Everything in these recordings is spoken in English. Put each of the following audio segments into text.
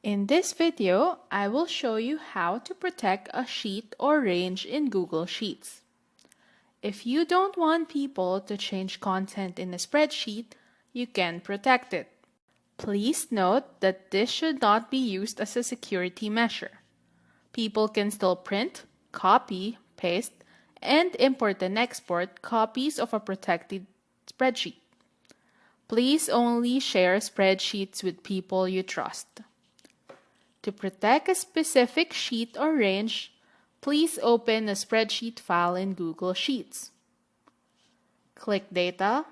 In this video, I will show you how to protect a sheet or range in Google Sheets. If you don't want people to change content in a spreadsheet, you can protect it. Please note that this should not be used as a security measure. People can still print, copy, paste, and import and export copies of a protected spreadsheet. Please only share spreadsheets with people you trust. To protect a specific sheet or range, please open a spreadsheet file in Google Sheets. Click Data,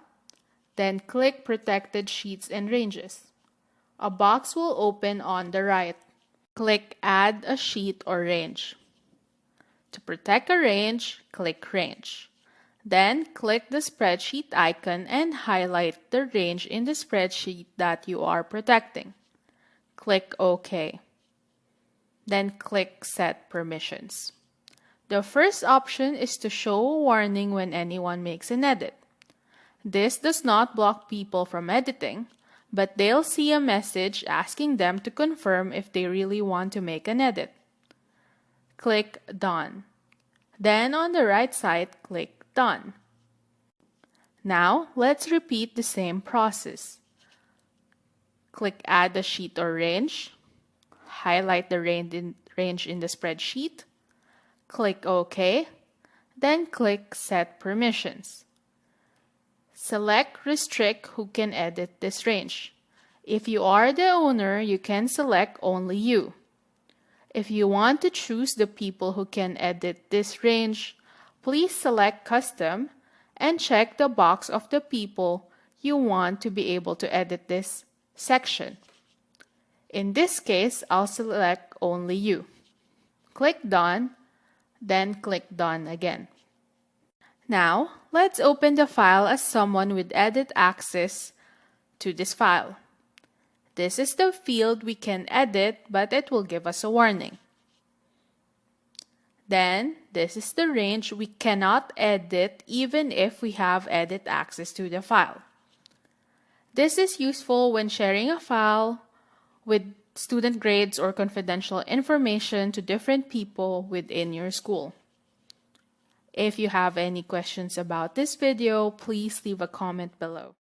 then click Protected Sheets and Ranges. A box will open on the right. Click Add a Sheet or Range. To protect a range, click Range. Then click the spreadsheet icon and highlight the range in the spreadsheet that you are protecting. Click OK. Then click Set Permissions. The first option is to show a warning when anyone makes an edit. This does not block people from editing, but they'll see a message asking them to confirm if they really want to make an edit. Click Done. Then on the right side, click Done. Now, let's repeat the same process. Click Add a Sheet or Range. Highlight the range in the spreadsheet. Click OK. Then click Set Permissions. Select Restrict who can edit this range. If you are the owner, you can select only you. If you want to choose the people who can edit this range, please select Custom and check the box of the people you want to be able to edit this section. In this case, I'll select only you. Click Done, then click Done again. Now, let's open the file as someone with edit access to this file. This is the field we can edit, but it will give us a warning. Then, this is the range we cannot edit even if we have edit access to the file. This is useful when sharing a file with student grades or confidential information to different people within your school. If you have any questions about this video, please leave a comment below.